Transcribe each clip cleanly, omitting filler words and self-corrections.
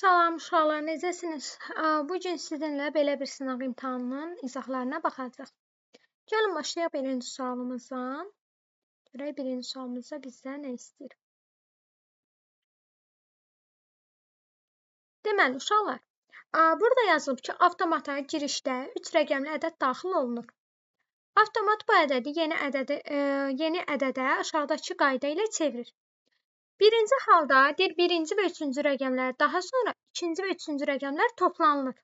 Salam uşaqlar, necəsiniz? Bu gün sizinlə belə bir sınaq imtahanının izahlarına baxacağıq. Gəlin başlayaq birinci sualımızdan. Görək birinci sualımızda bizdən nə istəyir? Deməli uşaqlar, burada yazılıb ki, avtomata girişdə 3 rəqəmli ədəd daxil olunur. Avtomat bu ədədi yeni ədədə aşağıdakı qayda ilə çevirir. Birinci halda birinci və üçüncü rəqəmlər, daha sonra ikinci və üçüncü rəqəmlər toplanılır.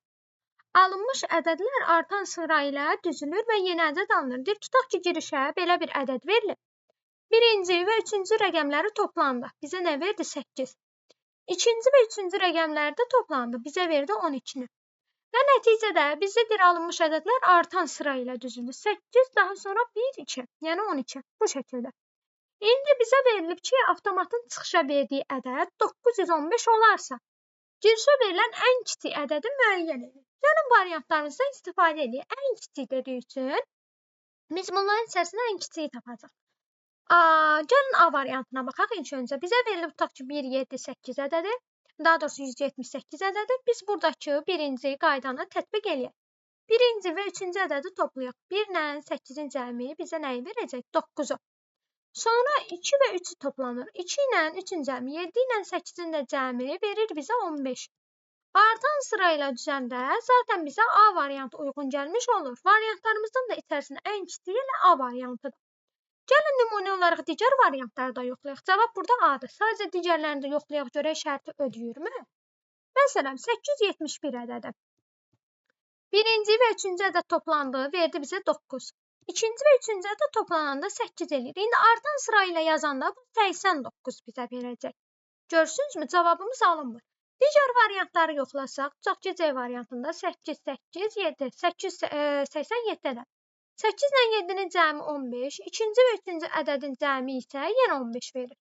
Alınmış ədədlər artan sıra ilə düzülür və yeni ədəd alınır. Tutaq ki, girişə belə bir ədəd verilib. Birinci və üçüncü rəqəmləri toplandı. Bizə nə verdi? 8. İkinci və üçüncü rəqəmləri də toplandı. Bizə verdi 12-ni. Və nəticədə bizə alınmış ədədlər artan sıra ilə düzülür. 8, daha sonra 1, 2, yəni 12 bu şəkildə. İndi bizə verilib ki, avtomatın çıxışa verdiyi ədəd 915 olarsa, girişə verilən ən kiçik ədədi müəyyən edin. Gəlin variantlarımızdan istifadə edək. Ən kiçik dediyi üçün biz bunların içərisindən ən kiçiyi tapacaq. Gəlin A variantına baxaq ilk öncə. Bizə verilib tutaq ki, 1, 7, 8 ədədi, daha doğrusu 178 ədədi. Biz buradakı birinci qaydanı tətbiq eləyək. Birinci və üçüncü ədədi toplayaq. 1 ilə 8-in cəmi bizə nəyi verəcək? 9-u. Sonra 2 və 3 toplanır. 2 ilə 3-ün cəmi, 7 ilə 8-in də cəmi verir bizə 15. Artan sıra ilə düzəndə zaten bizə A variantı uyğun gəlmiş olur. Variantlarımızın da içərisində ən kiçiyi ilə A variantıdır. Gəlin nümunə olaraq digər variantları da yoxlayaq. Cavab burada A-dır. Sadəcə digərlərini də yoxlayaq, görək şərti ödəyirmi? Məsələn, 871 ədədi. Birinci və üçüncü ədəd toplandı, verdi bizə 9. İkinci və üçüncü ədəd toplananda 8 eləyir. İndi artan sıra ilə yazanda bu 89 bizə verəcək. Görürsünüzmü? Cavabımız alınmır. Digər variantları yoxlasaq, tutaq ki, C variantında 8, 8, 7, 87 ədəd. 8 ilə 7-nin cəmi 15, ikinci və üçüncü ədədin cəmi isə yenə 15 verir.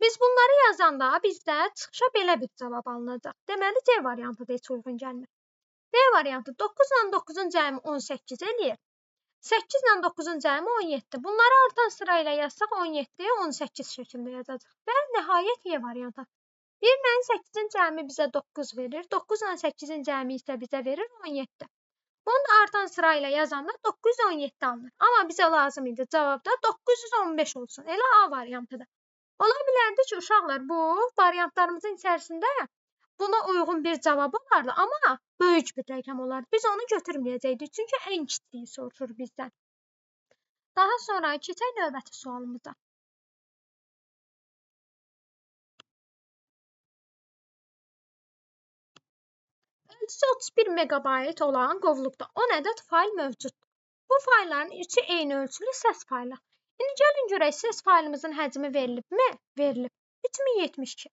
Biz bunları yazanda bizdə çıxışa belə bir cavab alınacaq. Deməli, C variantı da heç uyğun gəlmir. D variantı 9 ilə 9-un cəmi 18 eləyir. 8 ilə 9-un cəmi 17. Bunları artan sıra ilə yazsaq 17, 18 şəklində yazacaq. Və nəhayət Y variantı. 1 ilə 8-in cəmi bizə 9 verir. 9 ilə 8-in cəmi isə bizə verir 17. Bunu da artan sıra ilə yazanda 917 alınır. Amma bizə lazım idi cavabda 915 olsun. Elə A variantıdır. Ola bilərdi ki, uşaqlar bu variantlarımızın içərisində buna uyğun bir cavab olardı, amma böyük bir rəqəm olardı. Biz onu götürməyəcəkdik, çünki ən kiçiyi soruşur bizdən. Daha sonra keçək növbəti sualımıza. Ölçüsü 31 megabayt olan qovluqda 10 ədəd fayl mövcuddur. Bu faylların üçü eyni ölçülü səs faylı. İndi gəlin görək, səs faylımızın həcmi verilibmi? Verilib. 3072.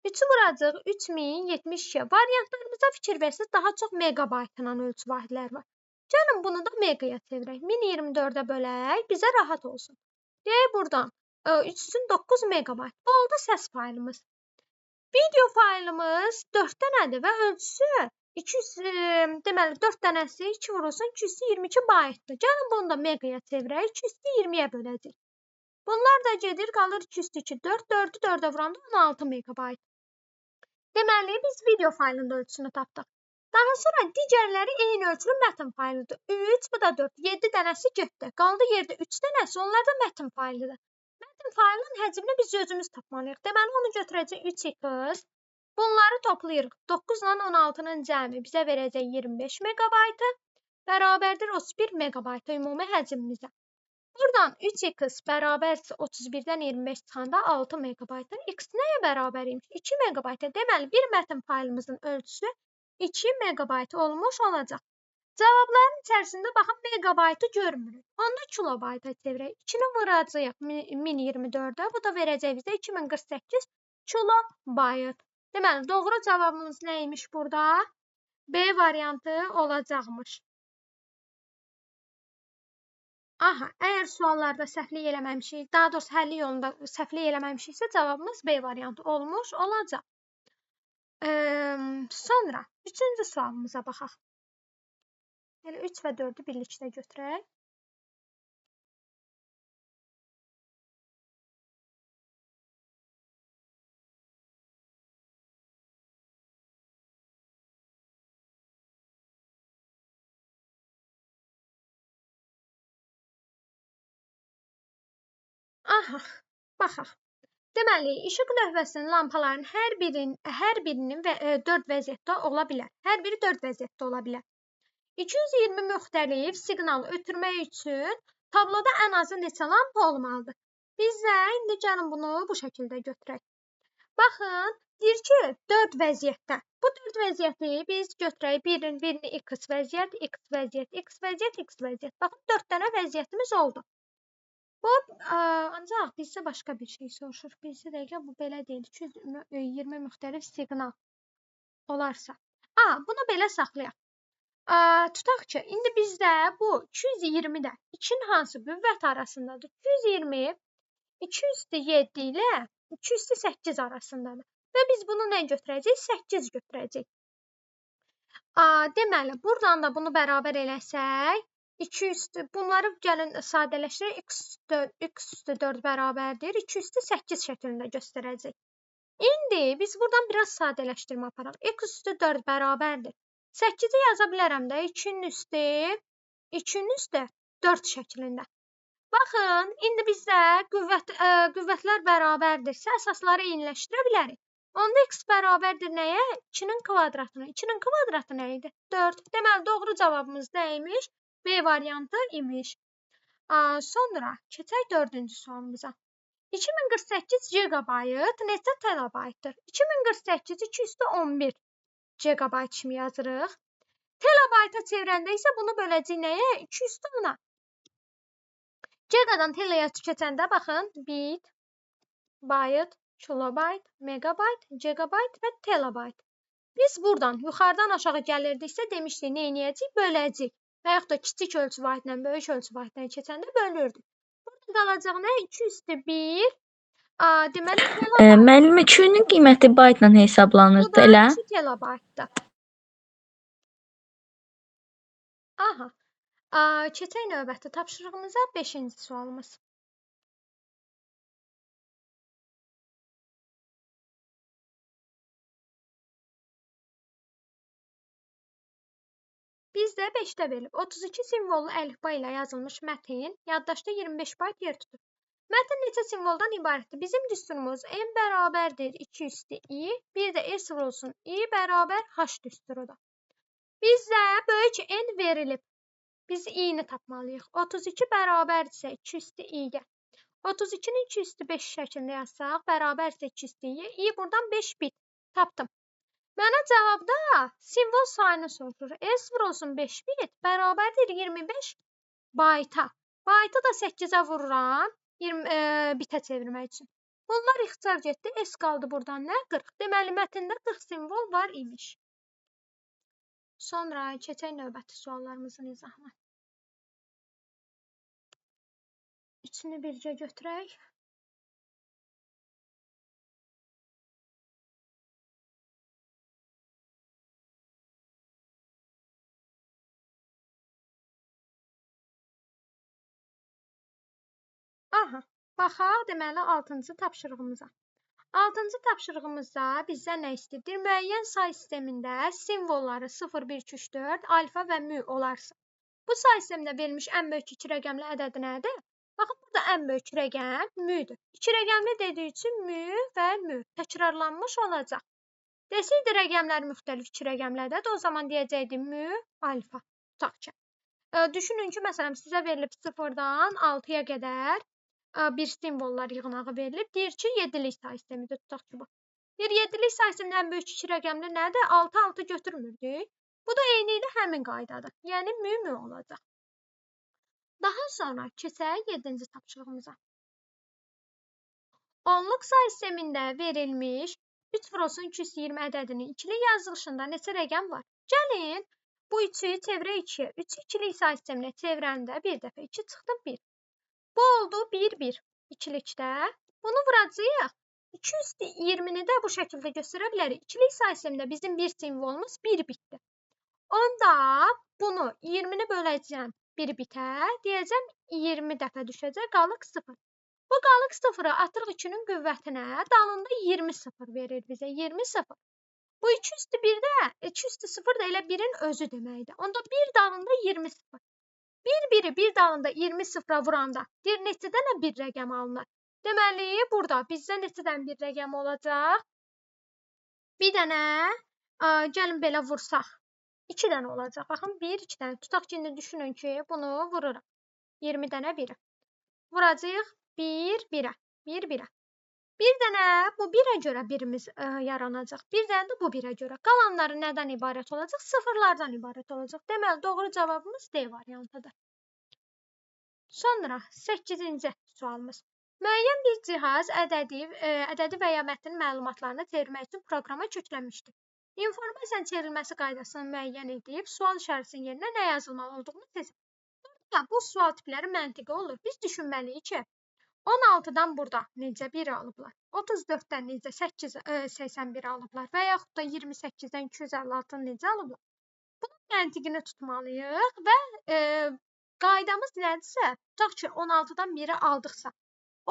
3-ü vuracaq 3072. Variantlarımıza fikir versək, daha çox megabaytla ölçü vahidləri var. Gəlin bunu da megaya çevirək. 1024-ə bölək, bizə rahat olsun. Deyək buradan 309 megabayt. Bu oldu səs faylımız. Video faylımız 4 dənədir və ölçüsü 200, deməli 4 dənəsi 2 vurulsun 222 baytdır. Gəlin bunu da megaya çevirək, 220-yə böləcək. Bunlar da gedir, qalır 202, 4, 4-ü 4-ə vuranda 16 megabayt. Deməli, biz video faylının ölçüsünü tapdıq. Daha sonra digərləri eyni ölçülü mətn faylıdır. 3, bu da 4, 7 dənəsi getdi. Qaldı yerdə 3 dənəsi, onlar da mətn faylıdır. Mətn faylının həcmini biz özümüz tapmalıyıq. Deməli, onu götürəcək 3x. Bunları toplayırıq. 9 ilə 16-nın cəmi bizə verəcək 25 megabaytı. Bərabərdir 31 megabayta ümumi həcmimizə. Buradan 3x bərabərsə 31-dən 25 çıxanda 6 megabaytdır. X nəyə bərabəriymiş? 2 megabayta. Deməli, bir mətn faylımızın ölçüsü 2 megabayt olmuş olacaq. Cavabların içərisində baxın, megabaytı görmürük. Onda kilobayta çevirək. 2-ni vuracaq 1024-ə. Bu da verəcək bizə 2048 kilobayt. Deməli, doğru cavabımız nəymiş burada? B variantı olacaqmış. Aha, əgər suallarda səhvlik eləməmişik, daha doğrusu həlli yolunda səhvlik eləməmişiksə, cavabımız B variantı olmuş olacaq. Sonra 3-cü sualımıza baxaq. Elə 3 və 4-ü birlikdə götürək. Aha, baxaq. Deməli, işıq lövhəsinin lampaların hər birinin 4 vəziyyətdə ola bilər. Hər biri 4 vəziyyətdə ola bilər. 220 müxtəlif siqnal ötürmək üçün tabloda ən azı neçə lampa olmalıdır? Biz də indi gəlin bunu bu şəkildə götürək. Baxın, deyir ki, 4 vəziyyətdə. Bu 4 vəziyyəti biz götürək. Birini X vəziyyət, X vəziyyət, X vəziyyət, X vəziyyət. Baxın, 4 dənə vəziyyətimiz oldu. Bu, ancaq bizdə başqa bir şey soruşur. Bizdə dəqiqə bu belə deyil. 220 müxtəlif siqnal olarsa. Bunu belə saxlayaq. Tutaq ki, indi bizdə bu 220 də 2-nin hansı qüvvət arasındadır? 220 2/7 ilə 2/8 arasındadır. Və biz bunu nə götürəcəyik? 8 götürəcəyik. Deməli, buradan da bunu bərabər eləsək, bunları gəlin sadələşdirək. X/4 bərabərdir. 2/8 şəklində göstərəcək. İndi biz buradan biraz sadələşdirmə aparaq. X/4 bərabərdir. 8-i yaza bilərəm də 2-nin üstə 4 şəklində. Baxın, indi bizdə qüvvətlər bərabərdirsə, əsasları eyniləşdirə bilərik. Onda x bərabərdir nəyə? 2-nin kvadratına. 2-nin kvadratı nə idi? 4. Deməli, doğru cavabımız nə imiş? B variantı imiş. Sonra keçək 4-cü sualımıza. 2048 GB neçə terabaytdır? 2048 2/11 GB kimi yazırıq. Terabayta çevirəndə isə bunu böləcəyik nəyə? 2/10-a. Gigadan telaya keçəndə baxın, bit, bayt, kilobayt, megabayt, gigabayt və terabayt. Biz buradan yuxarıdan aşağı gəlirdiksə demişdik, nə edəcəyik? Böləcəyik. Və yaxud da kiçik ölçü vahidlə böyük ölçü vahidlə keçəndə bölürdük. Burada qalacaq nə? 2/1. Deməli terabayt. Müəllim, 2-nin qiyməti baytla hesablanırdı, elə? Bu da 2 terabaytdır. Aha. Keçək növbəti tapşırığımıza 5-ci sualımız. Bizdə 5-də verilib. 32 simvollu əlifba ilə yazılmış mətn yaddaşda 25 bayt yer tutur. Mətn neçə simvoldan ibarətdir? Bizim düsturumuz n bərabərdir 2/i, bir də s vurulsun i bərabər h düsturudur. Bizdə böyük n verilib. Biz i-ni tapmalıyıq. 32 bərabərdirsə 2/i-yə. 32-ni 2/5 şəklində yazsaq, bərabərsə 2/i, i buradan 5 bit. Tapdım. Mənə cavabda simvol sayını soruşur. S vurulsun 5 bit bərabərdir 25 bayta. Baytı da 8-ə vururam bitə çevirmək üçün. Bunlar ixtisar getdi. S qaldı buradan nə? 40. Deməli, mətndə 40 simvol var imiş. Sonra keçək növbəti suallarımızın izahına. İçini bircə götürək. Aha, baxaq deməli 6-cı tapşırığımıza. 6-cı tapşırığımızda bizdən nə istəyir? Müəyyən say sistemində simvolları 0, 1, 2, 3, 4, alfa və mü olarsa. Bu say sistemində verilmiş ən böyük 2 rəqəmli ədəd nədir? Baxın, burada ən böyük rəqəm müdür. 2 rəqəmli dediyi üçün mü və mü təkrarlanmış olacaq. Desəydi rəqəmlər müxtəlif 2 rəqəmli ədəd, o zaman deyəcəkdim mü, alfa. Tutaq ki. Düşünün ki, məsələn, sizə verilib 0-dan 6-ya qədər bir simvollar yığınağı verilib. Deyir ki, 7-lik say sistemidir. Tutaq ki, bu. Bir 7-lik say sisteminin ən böyük 2 rəqəmli nədir? 6, 6 götürmürdük. Bu da eyni ilə həmin qaydadır. Yəni, mü olacaq. Daha sonra keçək 7-ci tapşırığımıza. Onluq say sistemində verilmiş 3 vurulsun 220 ədədinin ikili yazılışında neçə rəqəm var? Gəlin, bu 3-ü çevirək 2-yə. 3-ü ikilik say sisteminə çevirəndə bir dəfə 2 çıxdı 1. Bu oldu 1, 1. İkilikdə. Bunu vuracağıq. 220-ni də bu şəkildə göstərə bilərik. İkilik say sistemində bizim bir simvolumuz 1 bitdir. Onda bunu 20-ni böləcəm 1 bitə. Deyəcəm 20 dəfə düşəcək. Qalıq 0. Bu qalıq 0-ı atırıq 2-nin qüvvətinə. Dalında 20 0 verir bizə. 20 0. Bu 2/1-də 2/0 da elə 1-in özü deməkdir. Onda 1 dalında 20 0. Bir dalında 20 sıfıra vuranda deyir neçə dənə bir rəqəm alınır? Deməli, burada bizdə neçədən bir rəqəm olacaq? Bir dənə, gəlin belə vursaq. 2 dənə olacaq. Baxın, 1, 2 dənə. Tutaq ki, indi düşünün ki, bunu vururuq. 20 dənə 1-ə. Vuracağıq 1, 1-ə. 1, 1-ə. Bir dənə bu 1-ə görə birimiz yaranacaq. Bir dənə də bu 1-ə görə. Qalanları nədən ibarət olacaq? Sıfırlardan ibarət olacaq. Deməli, doğru cavabımız D variantıdır. Sonra 8-ci sualımız. Müəyyən bir cihaz ədədi və ya mətnin məlumatlarını çevirmək üçün proqrama köklənmişdir. İnformasiyanın çevrilməsi qaydasını müəyyən edib, sual işarəsinin yerinə nə yazılmalı olduğunu seçin. Bu sual tipləri məntiqi olur. Biz düşünməliyik ki, 16-dan burada necə 1 alıblar? 34-dən necə 81 alıblar? Və yaxud da 28-dən 256-nı necə alıblar? Bunun məntiqini tutmalıyıq və qaydamız nədirsə, tutaq ki, 16-dan 1-i aldıqsa,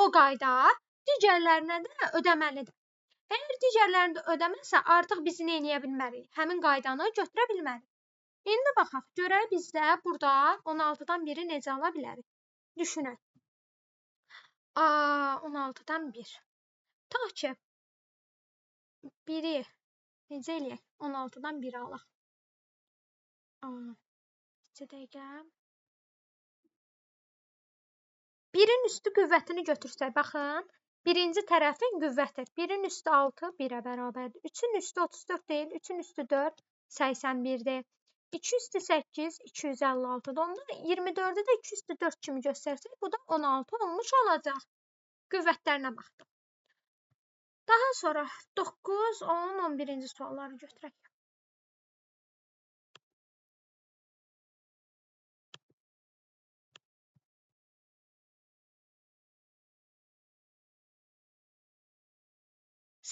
o qayda digərlərinə də ödəməlidir. Əgər digərlərini də ödəməsə, artıq biz nə edə bilmərik? Həmin qaydanı götürə bilmərik. İndi baxaq, görək bizdə burada 16-dan 1-i necə ala bilərik? Düşünək. 16-dan 1. Tutaq ki, 1-i necə eləyək? 16-dan 1-i alaq. Neçə dəqiqə? 1-in üstü qüvvətini götürsək, baxın, birinci tərəfin qüvvəti. 1-in üstü 6, 1-ə bərabərdir. 3-ün üstü 34 deyil, 3-ün üstü 4, 81-dir. 2 üstü 8, 256-dır. Onda 24-ü də 2 üstü 4 kimi göstərsək, bu da 16 olmuş olacaq. Qüvvətlərinə baxdıq. Daha sonra 9, 10, 11-ci sualları götürək.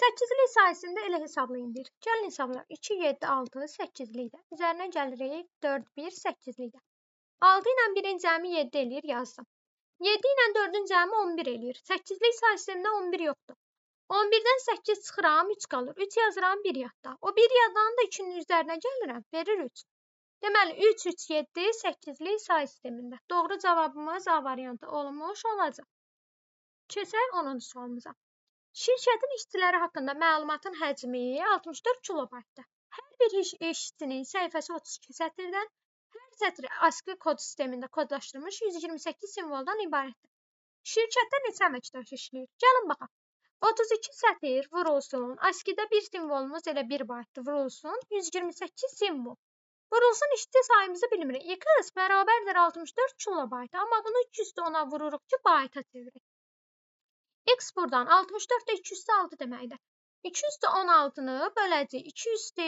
Səkkizlik sayəsində elə hesablayın. Gəlin hesablayaq. 2, 7, 6, 8-likdə. Üzərinə gəlirik 4, 1, 8-likdə. 6 ilə 1-in cəmi 7 eləyir, yazdım. 7 ilə 4-ün cəmi 11 eləyir. 8-lik sayəsində 11 yoxdur. 11-dən 8 çıxıram, 3 qalır. 3 yazıram, 1 yadda. O 1 yaddan da 2-nin üzərinə gəlirəm, verir 3. Deməli, 3, 3, 7, 8-lik say sistemində. Doğru cavabımız A variantı olmuş olacaq. Keçək 10-cu sualımıza. Şirkətin işçiləri haqqında məlumatın həcmi 64 kilobaytdır. Hər bir işçinin səhifəsi 32 sətirdən, hər sətri ASCII kod sistemində kodlaşdırılmış 128 simvoldan ibarətdir. Şirkətdə neçə əməkdaş işləyir? Gəlin baxaq. 32 sətir vurulsun, ASCII-də bir simvolumuz elə 1 baytdır, vurulsun, 128 simvol. Vurulsun, işçi sayımızı bilmirik. X bərabərdir 64 kilobayt, amma bunu 210-a vururuq ki, bayta çevirik. X buradan 64 də 2 üstü 6 deməkdir. 2 üstü 16-nı böləcək. 2 üstü,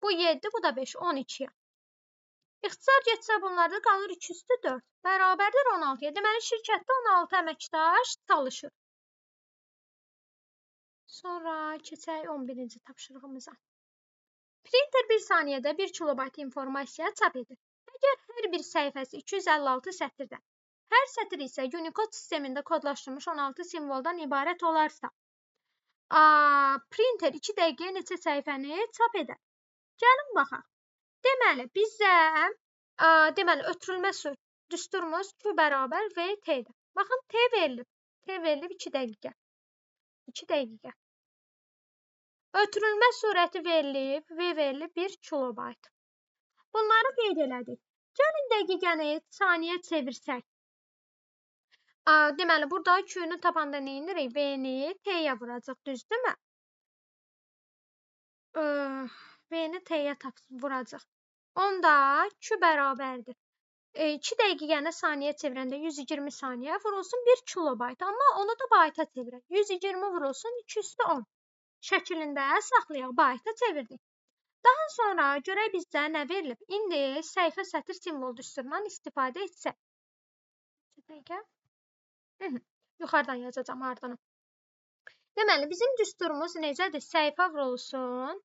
bu 7, bu da 5, 12-yə. İxtisar getsə bunlarda qalır 2 üstü 4. Bərabərdir 16-ya. Deməli, şirkətdə 16 əməkdaş çalışır. Sonra keçək 11-ci tapşırığımıza. Printer bir saniyədə 1 kilobayt informasiya çap edir. Əgər hər bir səhifəsi 256 sətirdən, hər sətr isə Unicode sistemində kodlaşdırılmış 16 simvoldan ibarət olarsa, printer 2 dəqiqəyə neçə səhifəni çap edər? Gəlin baxaq. Deməli, bizə ötürülmə düsturumuz Q bərabər VT-dir. Baxın, T verilib. T verilib 2 dəqiqə. 2 dəqiqə. Ötürülmə sürəti verilib, V verilib 1 kilobayt. Bunları qeyd elədik. Gəlin dəqiqəni saniyə çevirsək. Deməli, burada Q-nu tapanda nə edirik? V-ni T-yə vuracaq, düzdürmü? V-ni T-yə vuracaq. Onda Q bərabərdir. 2 dəqiqəni saniyə çevirəndə 120 saniyə vurulsun 1 kilobayt. Amma onu da bayta çevirək. 120 vurulsun 2 üstü 10. Şəklində saxlayaq, bayta çevirdik. Daha sonra görək bizdə nə verilib? İndi səhifə sətr simvol düsturundan istifadə etsək. Yuxarıdan yazacağam ardını. Deməli, bizim düsturumuz necədir? Səhifə vurulsun,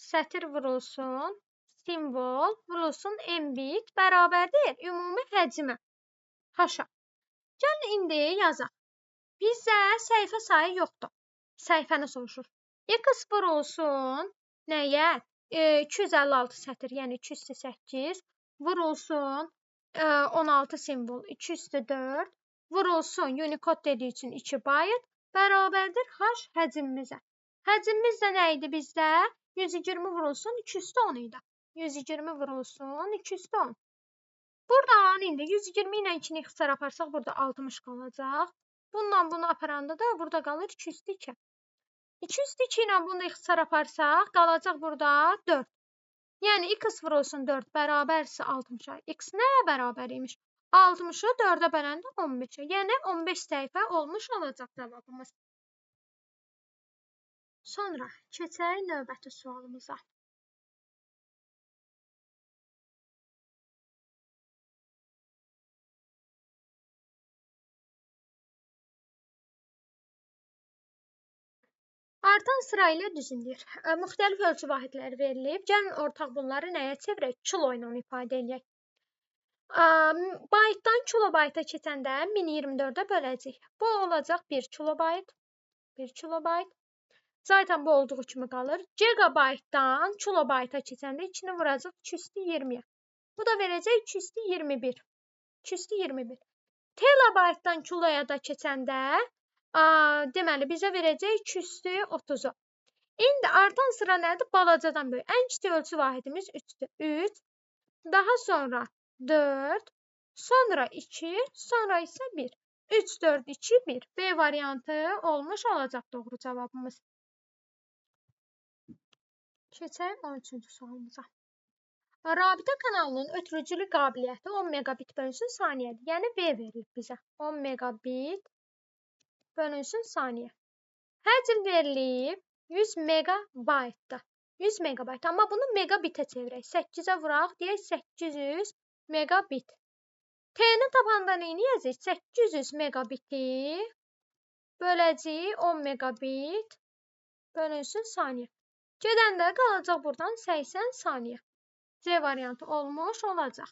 sətr vurulsun, simvol vurulsun, m-bit bərabərdir ümumi həcmə. Haşa. Gəlin indi yazaq. Bizdə səhifə sayı yoxdur. Səhifəni soruşur. X vurulsun, nəyə? 256 sətr, yəni 2 üstü 8 vurulsun 16 simvol, 2 üstü 4 vurulsun Unicode dediyi üçün 2 bayt bərabərdir H həcmimizə. Həcmimiz də nə idi bizdə? 120 vurulsun 210 idi. 120 vurulsun 210. Buradan indi 120 ilə 2-ni ixtisar aparsaq burada 60 qalacaq. Bununla bunu aparanda da burada qalır 202. 202 ilə bunu ixtisar aparsaq qalacaq burada 4. Yəni x vurulsun 4 bərabərsə 60-a. X nəyə bərabər imiş? 60-ı 4-ə böləndə 15-ə. Yəni 15 səhifə olmuş olacaq cavabımız. Sonra keçək növbəti sualımıza. Artan sıra ilə düzünləyir. Müxtəlif ölçü vahidləri verilib. Gəlin ortaq bunları nəyə çevirək? Kilo ilə ifadə edək. Baytdan kilobayta keçəndə 1024-ə böləcəyik. Bu olacaq 1 kilobayt. 1 kilobayt. Zaten bu olduğu kimi qalır. Gigabaytdan kilobayta keçəndə 2-ni vuracaq 220-yə. Bu da verəcək 221. 221. Terabaytdan kiloya da keçəndə deməli bizə verəcək 230-u. İndi artan sıra nədir? Balacadan böyük. Ən kiçik ölçü vahidimiz 3-dür. 3, daha sonra 4, sonra 2, sonra isə 1. 3, 4, 2, 1. B variantı olmuş olacaq doğru cavabımız. Keçək 13-cü sualımıza. Rabitə kanalının ötürücülük qabiliyyəti 10 megabit bölünsün saniyədir. Yəni V verilib bizə. 10 megabit bölünsün saniyə. Həcm verilib 100 megabaytda. 100 megabayt. Amma bunu megabitə çevirək. 8-ə vuraq, deyək 800 megabit. T-ni tapanda nə edəcək? 800 megabiti böləcəyik 10 megabit bölünsün saniyə. Gedəndə qalacaq buradan 80 saniyə. C variantı olmuş olacaq.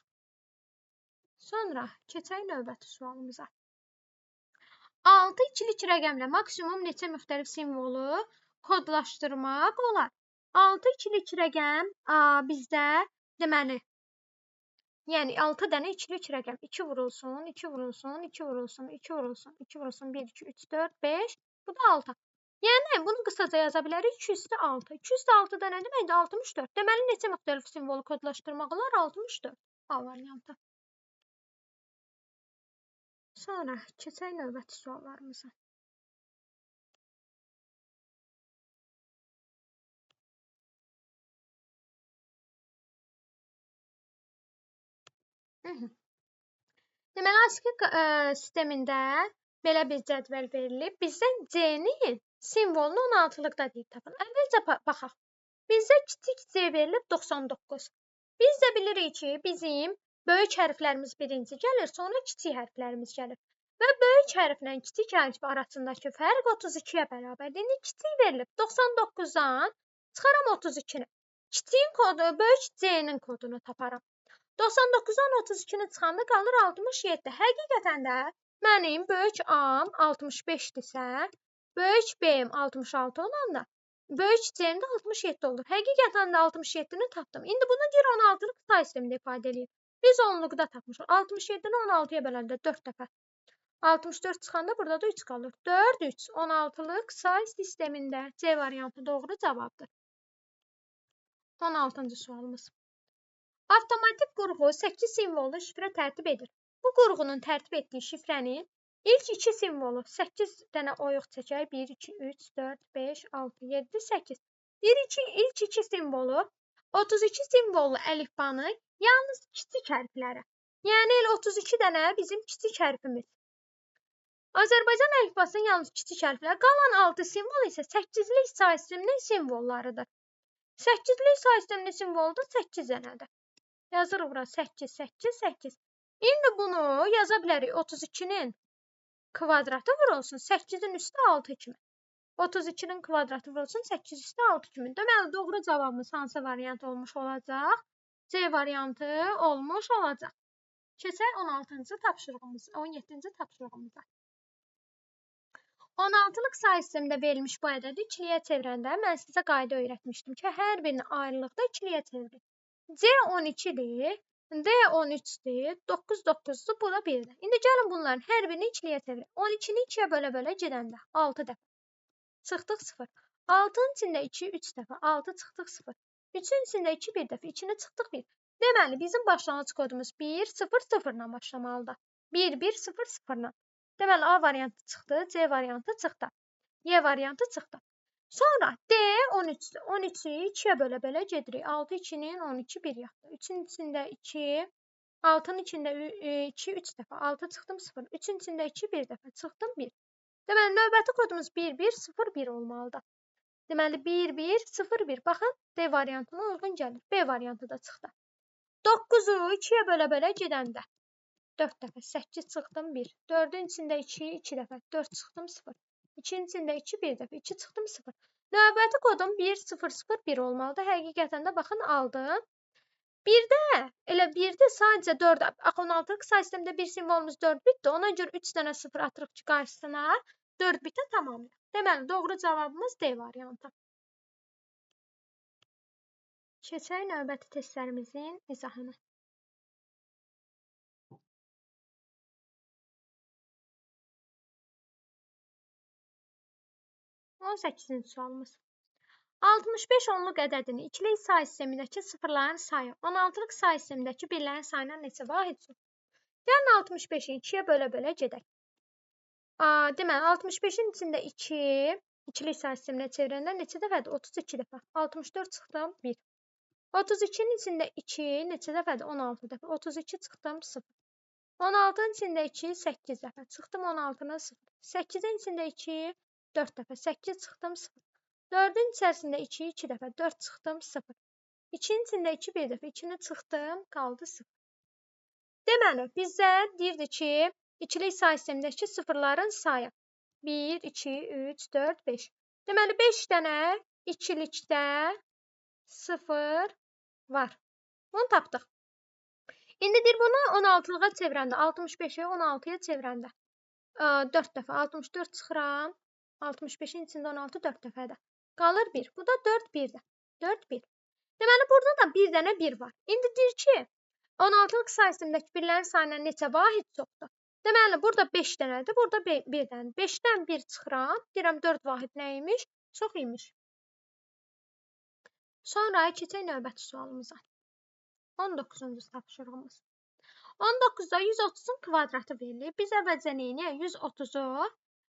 Sonra keçək növbəti sualımıza. 6 ikilik rəqəmlə maksimum neçə müxtəlif simvolu kodlaşdırmaq olar? 6 ikilik rəqəm bizdə deməli, yəni 6 dənə ikilik rəqəm. 2 vurulsun, 2 vurulsun, 2 vurulsun, 2 vurulsun, 2 vurulsun, 1, 2, 3, 4, 5, bu da 6. Yəni bunu qısaca yaza bilərik 2 üstə 6. 2 üstə 6 da nə deməkdir? 64. Deməli neçə müxtəlif simvolu kodlaşdırmaq olar? 64. A variantı. Sonra keçək növbəti suallarımıza. Deməli, ASCII sistemində belə bir cədvəl verilib. Bizdə C-nin simvolunu 16-lıqda deyib tapın. Əvvəlcə baxaq. Bizdə kiçik C verilib 99. Biz də bilirik ki, bizim böyük hərflərimiz birinci gəlir, sonra kiçik hərflərimiz gəlir. Və böyük hərflə kiçik hərf arasındakı fərq 32-yə bərabərdir. İndi kiçik verilib 99-dan çıxaram 32-ni. Kiçiyin kodu, böyük C-nin kodunu taparam. 99-dan 32-ni çıxanda qalır 67. Həqiqətən də mənim böyük A-m 65-dirsə, böyük B-m 66 olanda, böyük C-m də 67 olur. Həqiqətən də 67-ni tapdım. İndi bunu deyir 16-lıq say sistemində ifadə edeyim. Biz 10-luqda tapmışıq. 67-ni 16-ya böləndə 4 dəfə. 64 çıxanda burada da 3 qalır. 4, 3. 16-lıq say sistemində C variantı doğru cavabdır. 16-cı sualımız. Avtomatik qurğu 8 simvollu şifrə tərtib edir. Bu qurğunun tərtib etdiyi şifrənin ilk 2 simvolu 8 dənə oyuq çəkək. 1, 2, 3, 4, 5, 6, 7, 8. İlk 2 simvolu 32 simvollu əlifbanı yalnız kiçik hərflərə. Yəni 32 dənə bizim kiçik hərfimiz. Azərbaycan əlifbasının yalnız kiçik hərflər, qalan 6 simvol isə 8-lik say sisteminin simvollarıdır. 8-lik say sisteminin simvolu da 8 dənədir. Yazırıq bura 8, 8, 8. İndi bunu yaza bilərik 32-nin kvadratı vurulsun 8-in üstə 6 kimi. 32-nin kvadratı vurulsun 8 üstə 6 kimi. Deməli, doğru cavabımız hansı variant olmuş olacaq? C variantı olmuş olacaq. Keçək 16-cı tapşırığımıza, 17-ci tapşırığımıza. 16-lıq say sistemində verilmiş bu ədədi ikiliyə çevirəndə mən sizə qayda öyrətmişdim ki, hər birini ayrılıqda ikiliyə çevirin. C 12-dir, D 13'dür. 9 9'dur. Bu da 1'dir. İndi gəlin bunların hər birini içliyə çevirək. 12-ni 2-yə bölə-bölə gedəndə 6 dəfə. Çıxdıq 0. 6-nın içində 2 3 dəfə. 6 çıxdıq 0. 3-ün içində 2 1 dəfə. 2-ni çıxdıq 1. Deməli bizim başlanğıc kodumuz 1 0 0 ilə başlamalıdır. 1 1 0 0 ilə. Deməli A variantı çıxdı, C variantı çıxdı. Y variantı çıxdı. Sonra D 13'dür. 13'ü 2-yə bölə-bölə gedirik. 6 2-nin 12 1 yaxdı. 3-ün içində 2, 6-nın içində 2 3 dəfə. 6 çıxdım 0. 3-ün içində 2 1 dəfə. Çıxdım 1. Deməli növbəti kodumuz 1 1 0 1 olmalıdır. Deməli 1 1 0 1. Baxın D variantına uyğun gəlir. B variantı da çıxdı. 9'u 2-yə bölə-bölə gedəndə 4 dəfə. 8 çıxdım 1. 4-ün içində 2 2 dəfə. 4 çıxdım 0. 2-nin içində 2 1 dəfə. 2 çıxdım 0. Növbəti kodum 1 0 0 1 olmalıdır. Həqiqətən də baxın aldım. Bir də elə birdə sadəcə 4 axı 16-lıq say sistemdə bir simvolumuz 4 bitdir. Ona görə 3 dənə 0 atırıq ki, qarşısına 4 bitə tamamlayaq. Deməli doğru cavabımız D variantı. Keçək növbəti testlərimizin izahına. 18-ci sualımız. 65 onluq ədədini ikilik say sistemindəki sıfırların sayı 16-lıq say sistemindəki birlərin sayına neçə vahiddir? Yəni 65-i 2-yə bölə-bölə gedək. Deməli 65-in içində 2 ikilik say sisteminə çevirəndə neçə dəfədir? 32 dəfə. 64 çıxdım 1. 32-nin içində 2 neçə dəfədir? 16 dəfə. 32 çıxdım 0. 16-nın içində 2 8 dəfə. Çıxdım 16-nın 0. 8-in içində 2 4 dəfə. 8 çıxdım 0. 4-ün içərisində 2 2 dəfə. 4 çıxdım 0. 2-nin içində 2 1 dəfə. 2-ni çıxdım, qaldı 0. Deməli, bizə deyirdi ki, ikilik say sistemindəki sıfırların sayı 1 2 3 4 5. Deməli 5 dənə ikilikdə 0 var. Bunu tapdıq. İndi deyir bunu 16-lığa çevirəndə, 65-i 16-ya çevirəndə 4 dəfə 64 çıxıram. 65-in içində 16 4 dəfədir. Qalır 1. Bu da 4 1-dir. 4 1. Deməli burada da bir dənə 1 var. İndi deyir ki, 16-lıq say sistemindəki birlərin sayına neçə vahid çoxdur? Deməli burada 5 dənədir, burada 1 dənədir. 5-dən 1 çıxıram. Deyirəm 4 vahid nə imiş? Çox imiş. Sonra keçək növbəti sualımıza. 19-cu tapşırığımız. 19-da 130-un kvadratı verilib. Biz əvvəlcə neyniyək? 130-u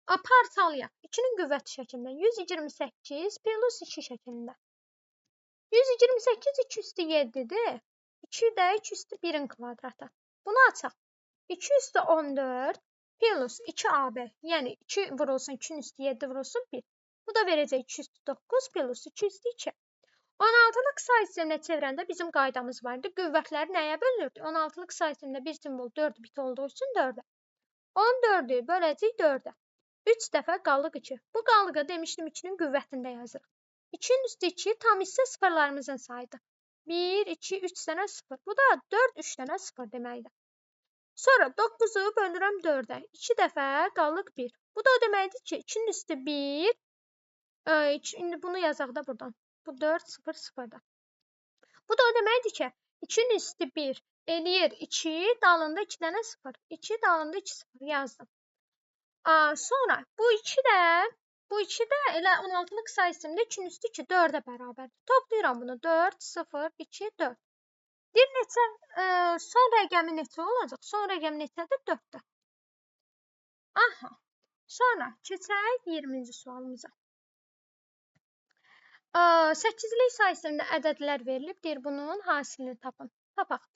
parçalayaq. 2-nin qüvvəti şəklində 128 plus 2 şəklində. 128 2 üstü 7-dir. 2 də 2 üstü 1-in kvadratı. Bunu açaq. 2 üstü 14 plus 2AB. Yəni 2 vurulsun 2-nin üstü 7 vurulsun 1. Bu da verəcək 2 üstü 9 plus 2 üstü 2. 16-lıq say sisteminə çevirəndə bizim qaydamız vardı. Qüvvətləri nəyə bölünürdü? 16-lıq say sistemində bir simvol 4 bit olduğu üçün 4-ə. 14-ü böləcək 4-ə. 3 dəfə qaldıq 2. Bu qalıqa demişdim 2-nin qüvvətində yazırıq. 2-nin üstü 2 tam hissə sıfırlarımızın sayıdır. 1, 2, 3 dənə 0. Bu da 4, 3 dənə 0 deməkdir. Sonra 9-u bölürəm 4-ə. 2 dəfə qaldıq 1. Bu da o deməkdir ki, 2-nin üstü 1. İndi bunu yazaq da buradan. Bu 4 0 0'da. Bu da o deməkdir ki, 2-nin üstü 1 eləyir 2, dalında 2 dənə 0. 2 dalında 2 0 yazdım. Sonra bu 2 də elə 16-lıq say sistemində 2-nin üstü 2 4-ə bərabərdir. Toplayıram bunu 4 0 2 4. Deyir neçə son rəqəmi neçə olacaq? Son rəqəmi neçədir? 4-dür. Aha. Sonra keçək 20-ci sualımıza. 8-lik say sistemində ədədlər verilib. Deyir bunun hasilini tapın. Tapaq.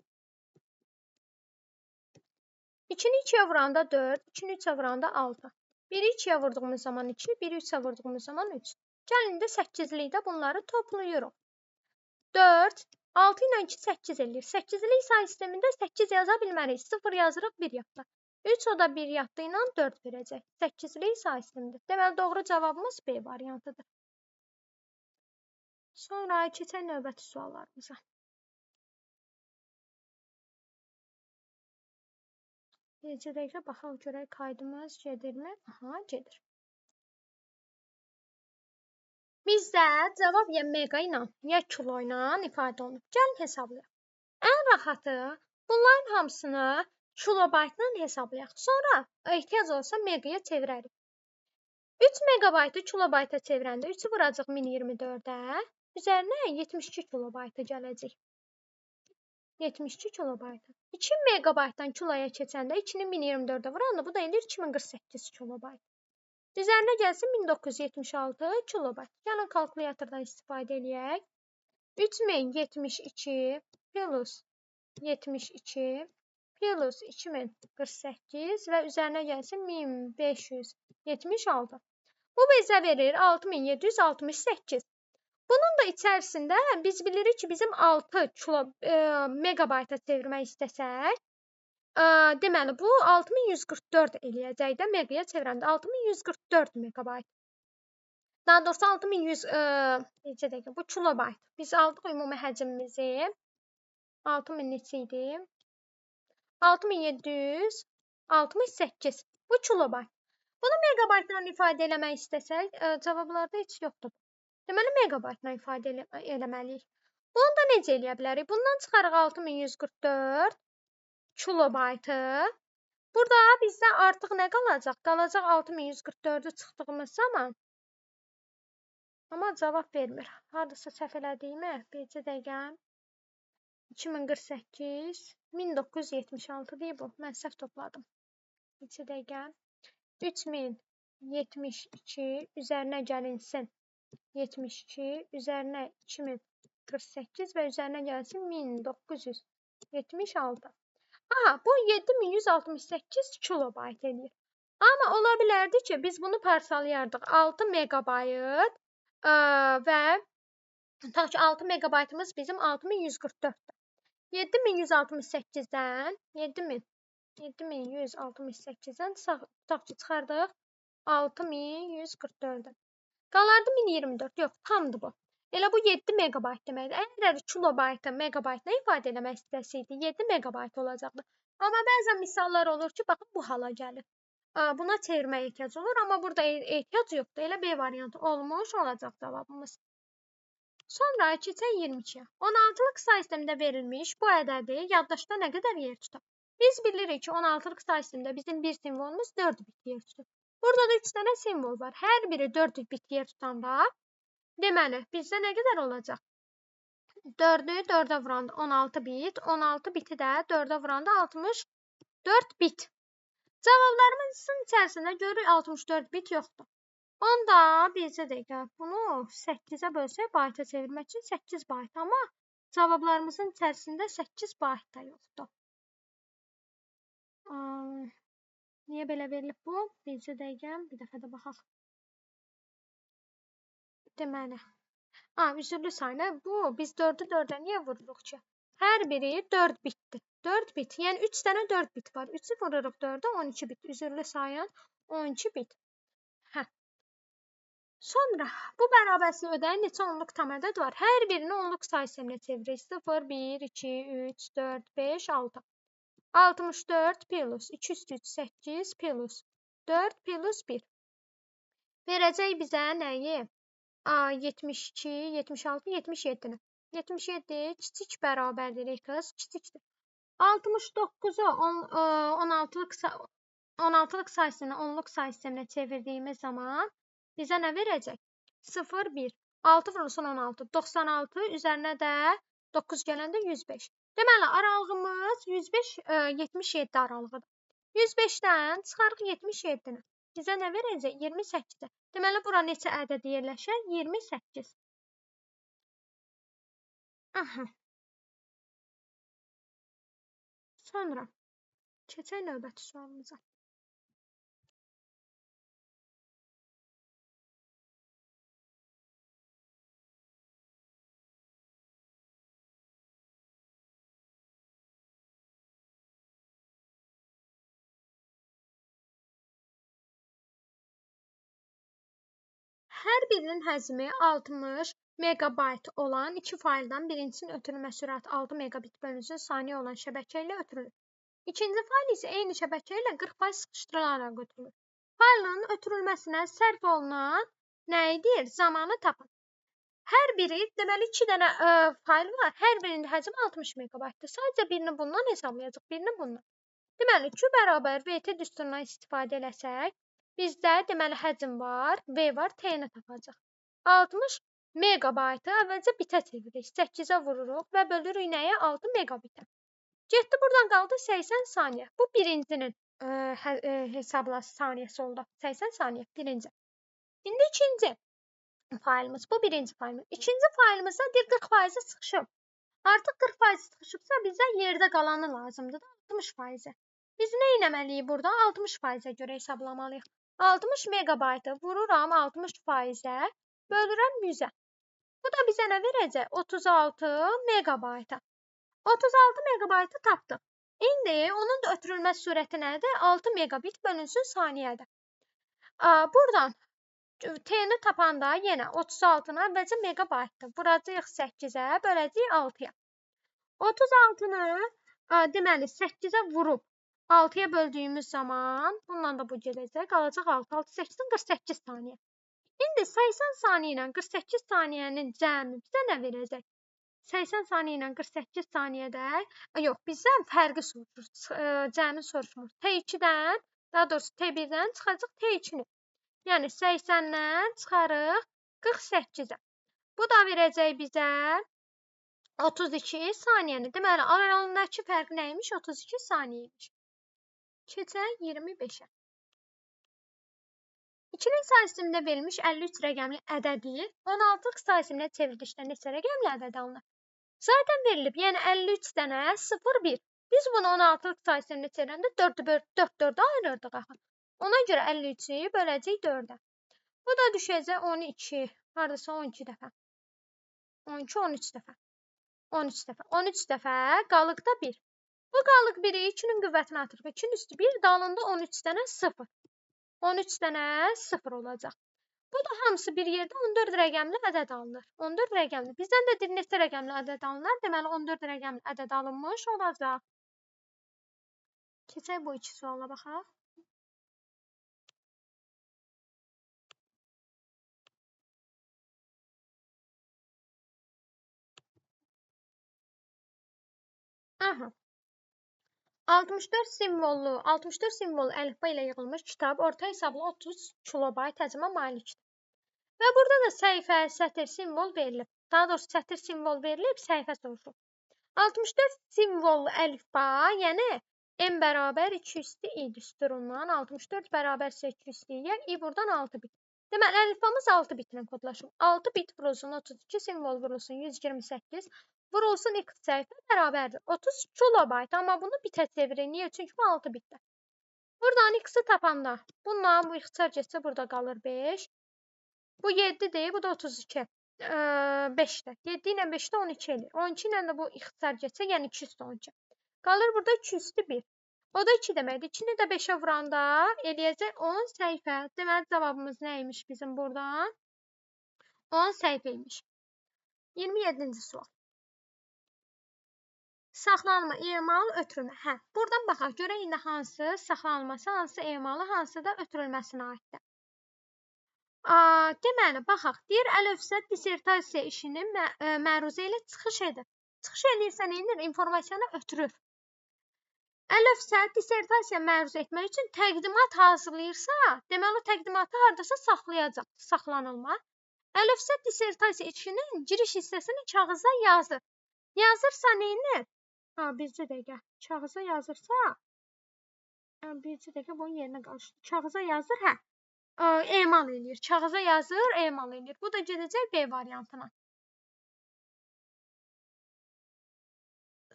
2-ni 2-yə vuranda 4, 2-ni 3-ə vuranda 6. 1-i 2-yə vurduğumuz zaman 2, 1-i 3-ə vurduğumuz zaman 3. Gəlin indi 8-likdə bunları toplayırıq. 4, 6 ilə 2 8 eləyir. 8-lik say sistemində 8 yaza bilmərik. 0 yazırıq 1 yadda. 3 o da 1 yadda ilə 4 verəcək. 8-lik say sistemində. Deməli doğru cavabımız B variantıdır. Sonra keçək növbəti suallarımıza. Bircə dəqiqə baxaq görək qaydımız gedirmi? Aha, gedir. Bizdə cavab ya mega ilə, ya kilo ilə ifadə olunub. Gəlin hesablayaq. Ən rahatı Bunların hamısını kilobaytla hesablayaq. Sonra ehtiyac olsa megaya çevirərik. 3 megabaytı kilobayta çevirəndə 3-ü vuracaq 1024-ə. Üzərinə 72 kilobaytı gələcək. 72 kilobaytı. 2 megabaytdan kiloya keçəndə 2-ni 1024-ə vuranda bu da eləyir 2048 kilobayt. Üzərinə gəlsin 1976 kilobayt. Gəlin kalkulyatordan istifadə eləyək. 3072 plus 72 plus 2048 və üzərinə gəlsin 1576. Bu bizə verir 6768. Bunun da içərisində biz bilirik ki, bizim 6 megabayta çevirmək istəsək, deməli bu 6144 eləyəcək də megaya çevirəndə 6144 megabayt. Daha doğrusu 6100 necə deyək, bu kilobayt. Biz aldıq ümumi həcmimizi. 6000 neçə idi? 6768. Bu kilobayt. Bunu megabaytla ifadə eləmək istəsək, cavablarda heç yoxdur. Deməli megabaytla ifadə eləməliyik. Bunu da necə eləyə bilərik? Bundan çıxarıq 6144 kilobaytı. Burada bizdə artıq nə qalacaq? Qalacaq 6144-ü çıxdığımız zaman. Amma cavab vermir. Hardasa səhv elədiyimi? Bircə dəqiqə. 2048, 1976 deyib bu. Mən səhv topladım. Bircə dəqiqə. 3072 üzərinə gəlinsin. 72 üzərinə 2048 və üzərinə gəlsin 1976. Aha, bu 7168 kilobayt edir. Amma ola bilərdi ki, biz bunu parçalayardıq. 6 megabayt və tutaq ki, 6 megabaytımız bizim 6144-dür. 7168-dən 7168-dən tutaq ki, çıxardıq 6144-ü. Qalardı 1024. Yox, tamdır bu. Elə bu 7 megabayt deməkdir. Əgər kilobaytı megabaytla ifadə eləmək istəsəydik, 7 megabayt olacaqdı. Amma bəzən misallar olur ki, baxın bu hala gəlir. Buna çevirməyə ehtiyac olur, amma burada ehtiyac yoxdur. Elə B variantı olmuş olacaq cavabımız. Sonra keçək 22-yə. 16-lıq say sistemində verilmiş bu ədədi yaddaşda nə qədər yer tutar? Biz bilirik ki, 16-lıq say sistemində bizim bir simvolumuz 4 bit yer tutur. Burada da 3 dənə simvol var. Hər biri 4 bit yer tutanda, deməli, bizdə nə qədər olacaq? 4-ü 4-ə vuranda 16 bit, 16 biti də 4-ə vuranda 64 bit. Cavablarımızın içərisində görürük 64 bit yoxdur. Onda bircə dəqiqə bunu 8-ə bölsək bayta çevirmək üçün 8 bayt. Amma cavablarımızın içərisində 8 bayt da yoxdur. Niyə belə verilib bu? Bircə dəqiqə, bir dəfə də baxaq. Deməli. Üzürlü sayını bu. Biz 4-ü 4-ə niyə vururuq ki? Hər biri 4 bitdir. 4 bit. Yəni 3 dənə 4 bit var. 3-ü vururuq 4-ə 12 bit. Üzürlü sayın 12 bit. Sonra bu bərabərsini ödəyin neçə onluq tam ədəd var? Hər birini onluq say sisteminə çeviririk. 0, 1, 2, 3, 4, 5, 6. 64 plus 238 plus 4 plus 1. Verəcək bizə nəyi? 72, 76, 77-ni. 77 kiçik bərabərdir, qız, kiçikdir. 69-u 16-lıq say sisteminə, onluq say sisteminə çevirdiyimiz zaman bizə nə verəcək? 0, 1. 6 vurulsun 16. 96 üzərinə də 9 gələndə 105. Deməli, aralığımız 105-77 aralığıdır. 105-dən çıxarıq 77-ni. Bizə nə verəcək? 28. Deməli, bura neçə ədəd yerləşər? 28. Sonra keçək növbəti sualımıza. Hər birinin həcmi 60 megabayt olan iki fayldan birincisinin ötürülmə sürəti 6 megabit bölünsün saniyə olan şəbəkə ilə ötürülür. İkinci fayl isə eyni şəbəkə ilə 40% sıxışdırılaraq ötürülür. Faylın ötürülməsinə sərf olunan nə edir? Zamanı tapın. Hər biri, deməli 2 dənə fayl var. Hər birinin həcmi 60 megabaytdır. Sadəcə birini bundan hesablayacağıq, birini bundan. Deməli, Q bərabər VT düsturundan istifadə eləsək, bizdə deməli həcm var, V var, T-ni tapacağıq. 60 megabaytı əvvəlcə bitə çeviririk. 8-ə vururuq və bölürük nəyə? 6 megabitə. Getdi buradan qaldı 80 saniyə. Bu birincinin hesablası saniyəsi oldu. 80 saniyə birinci. İndi ikinci faylımız. Bu birinci faylımız. İkinci faylımızda deyir 40% çıxışıb. Artıq 40% çıxışıbsa bizə yerdə qalanı lazımdır da 60%. Biz nə etməliyik burada? 60%-ə görə hesablamalıyıq. 60 megabaytı vururam 60%-ə, bölürəm 100-ə. Bu da bizə nə verəcək? 36 megabayta. 36 megabaytı tapdıq. İndi onun da ötürülmə sürəti nədir? 6 megabit bölünsün saniyədə. Buradan T-ni tapanda yenə 36-nı əvvəlcə megabaytdır. Vuracağıq 8-ə, böləcəyik 6-ya. 36-nı deməli 8-ə vurub 6-ya böldüyümüz zaman bundan da bu gedəcək. Qalacaq 6, 6, 8-in 48 saniyə. İndi 80 saniyə ilə 48 saniyənin cəmi bizə nə verəcək? 80 saniyə ilə 48 saniyədə, yox, bizdən fərqi soruşur, cəmi soruşmur. T2-dən, daha doğrusu T1-dən çıxacaq T2-ni. Yəni 80-dən çıxarıq 48-ə. Bu da verəcək bizə 32 saniyəni. Deməli, aralarındakı fərq nəymiş? 32 saniyəymiş. Keçək 25-ə. İkili say sistemində verilmiş 53 rəqəmli ədədi 16 say sisteminə çevrilişdə neçə rəqəmli ədəd alınır? Zaten verilib, yəni 53 dənə 0, 1. Biz bunu 16 say sisteminə çevirəndə 4-4-ə ayırırdıq axı. Ona görə 53-ü böləcəyik 4-ə. Bu da düşəcək 12, haradasa 12 dəfə. 12, 13 dəfə. 13 dəfə. 13 dəfə qalıqda 1. Bu qalıq 1-i 2-nin qüvvətinə atırıq. 2-nin üstü 1, dalında 13 dənə 0. 13 dənə 0 olacaq. Bu da hamısı bir yerdə 14 rəqəmli ədəd alınır. 14 rəqəmli. Bizdən də deyir neçə rəqəmli ədəd alınır? Deməli 14 rəqəmli ədəd alınmış olacaq. Keçək bu iki suala baxaq. Aha. 64 simvollu əlifba ilə yığılmış kitab orta hesabla 30 kilobayt həcmə malikdir. Və burada da səhifə, sətir, simvol verilib. Daha doğrusu sətir, simvol verilib, səhifə soruşulub. 64 simvollu əlifba, yəni n bərabər 2 üstü i düsturundan 64 bərabərsə 2 üstü i, i buradan 6 bit. Deməli, əlifbamız 6 bitlə kodlaşıb. 6 bit vurulsun 32, simvol vurulsun 128, vurulsun x səhifə bərabərdir. 30 kilobayt, amma bunu bitə çevirir. Niyə? Çünki bu 6 bitdə. Buradan x-i tapanda, bundan bu ixtisar getsə burada qalır 5. Bu 7-dir, bu da 32. 5-də. 7 ilə 5-də 12 edir. 12 ilə də bu ixtisar getsə, yəni 2 üstü 12. Qalır burada 2 üstü 1. O da 2 deməkdir. 2-ni də 5-ə vuranda eləyəcək 10 səhifə. Deməli, cavabımız nəymiş bizim buradan? 10 səhifə imiş. 27-ci sual. Saxlanma, emal, ötürülmə. Hə, buradan baxaq. Görək indi hansı saxlanılması, hansı emalı, hansı da ötürülməsinə aiddir. Deməli, baxaq. Deyir, Əlövsət dissertasiya işini məruzə ilə çıxış edir. Çıxış edirsə, nə edir? İnformasiyanı ötürür. Əlövsət dissertasiya məruzə etmək üçün təqdimat hazırlayırsa, deməli, o təqdimatı hardasa saxlayacaq, saxlanılma. Əlövsət dissertasiya işinin giriş hissəsini kağıza yazır. Yazırsa, nə edir? Bircə dəqiqə. Kağıza yazırsa, bircə dəqiqə bunun yerinə qarışdı. Kağıza yazır, hə. Emal eləyir. Kağıza yazır, emal eləyir. Bu da gedəcək B variantına.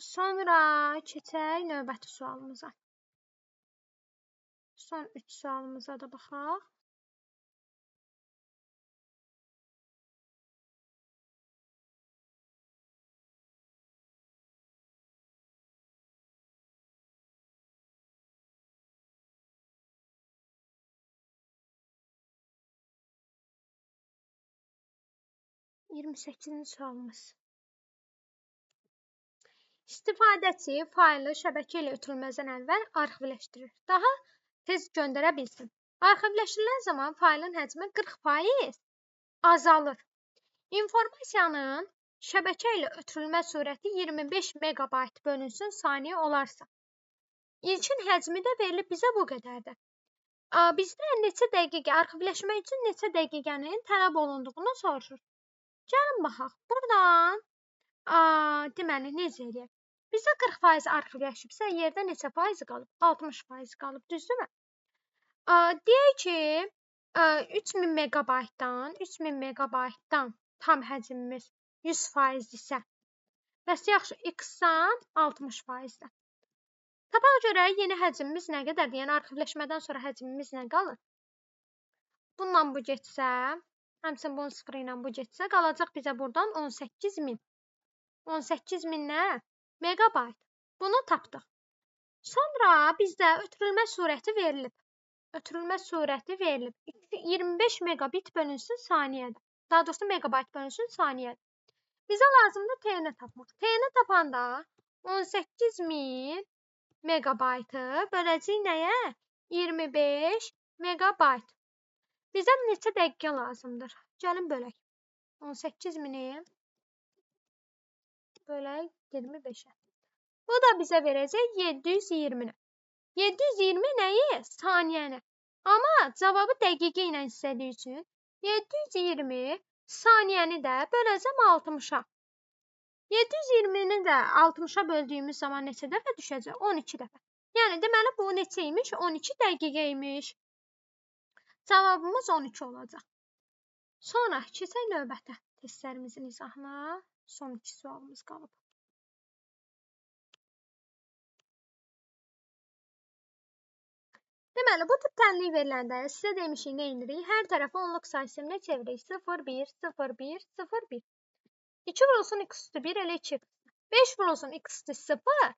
Sonra keçək növbəti sualımıza. Son 3 sualımıza da baxaq. Iyirmi 8-ci sualımız. İstifadəçi faylı şəbəkə ilə ötürülməzdən əvvəl arxivləşdirir. Daha tez göndərə bilsin. Arxivləşdirilən zaman faylın həcmi 40% azalır. İnformasiyanın şəbəkə ilə ötürülmə sürəti 25 megabayt bölünsün saniyə olarsa. İlkin həcmi də verilib bizə bu qədərdir. Bizdən neçə dəqiqə arxivləşmək üçün neçə dəqiqənin tələb olunduğunu soruşur. Gəlin baxaq. Buradan deməli necə eləyək? Bizə 40% arxivləşibsə, yerdə neçə faizi qalıb? 60% qalıb, düzdürmü? Deyək ki, 3000 megabaytdan tam həcmimiz 100% isə, bəs yaxşı, x-dan 60%-dən. Tapaq görə yeni həcmimiz nə qədərdir? Yəni arxivləşmədən sonra həcmimiz nə qalır? Bununla bu getsə, həmçinin bunun sıfırı ilə bu getsə, qalacaq bizə buradan 18.000. 18.000 nə? Megabayt. Bunu tapdıq. Sonra bizdə ötürülmə sürəti verilib. Ötürülmə sürəti verilib. 25 megabit bölünsün saniyədə. Daha doğrusu megabayt bölünsün saniyədə. Bizə lazımdır t-ni tapmaq. T-ni tapanda 18.000 megabaytı böləcəyik nəyə? 25 megabayt. Bizə neçə dəqiqə lazımdır? Gəlin bölək. 18.000-i bölək 25-ə. Bu da bizə verəcək 720-ni. 720 nəyi? Saniyəni. Amma cavabı dəqiqə ilə istədiyi üçün 720 saniyəni də böləcəm 60-a. 720-ni də 60-a böldüyümüz zaman neçə dəfə düşəcək? 12 dəfə. Yəni deməli bu neçə imiş? 12 dəqiqə imiş. Cavabımız 12 olacaq. Sonra keçək növbətə testlərimizin izahına. Son 2 sualımız qalıb. Deməli, bu tip tənlik veriləndə sizə demişik nə edirik? Hər tərəfi onluq say sisteminə çeviririk. 0, 1, 0, 1, 0, 1. 2 vurulsun x üstü 1 elə 2. 5 vurulsun x üstü 0,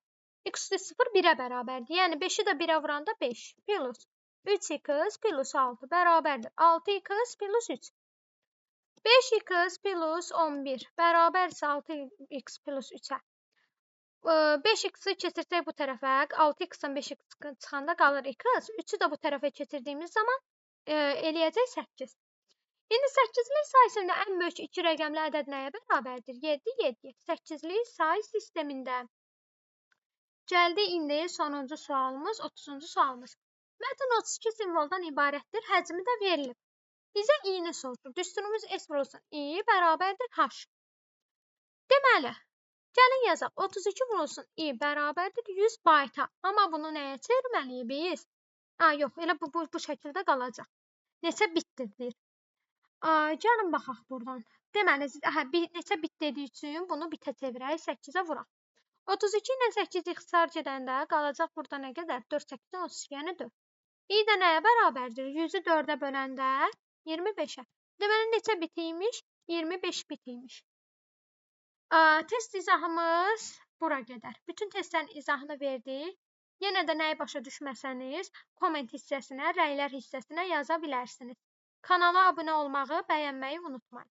x üstü 0 1-ə bərabərdir. Yəni 5-i də 1-ə vuranda 5 plus 3x plus 6 bərabərdir. 6x plus 3. 5x plus 11 bərabərsə 6x plus 3-ə. 5x-i keçirsək bu tərəfə, 6x-dan 5x çıxanda qalır x. 3-ü də bu tərəfə keçirdiyimiz zaman eləyəcək 8. İndi 8-lik say sistemində ən böyük 2 rəqəmli ədəd nəyə bərabərdir? 7, 7. 8-lik say sistemində. Gəldi indi sonuncu sualımız, 30-cu sualımız. Mətn 32 simvoldan ibarətdir, həcmi də verilib. Bizə i-ni soruşur. Düsturumuz s vurulsun i bərabərdir h. Deməli, gəlin yazaq. 32 vurulsun i bərabərdir 100 bayta. Amma bunu nəyə çevirməliyik biz? Yox, elə bu şəkildə qalacaq. Neçə bitdir deyir. Gəlin baxaq buradan. Deməli, neçə bit dediyi üçün bunu bitə çevirək, 8-ə vuraq. 32 ilə 8 ixtisar gedəndə qalacaq burada nə qədər? 4, 8, 32, yəni 4. i də nəyə bərabərdir? 100-ü 4-ə böləndə 25-ə. Deməli, neçə bit imiş? 25 bit imiş. Test izahımız bura qədər. Bütün testlərin izahını verdik. Yenə də nəyi başa düşməsəniz, komment hissəsinə, rəylər hissəsinə yaza bilərsiniz. Kanala abunə olmağı, bəyənməyi unutmayın.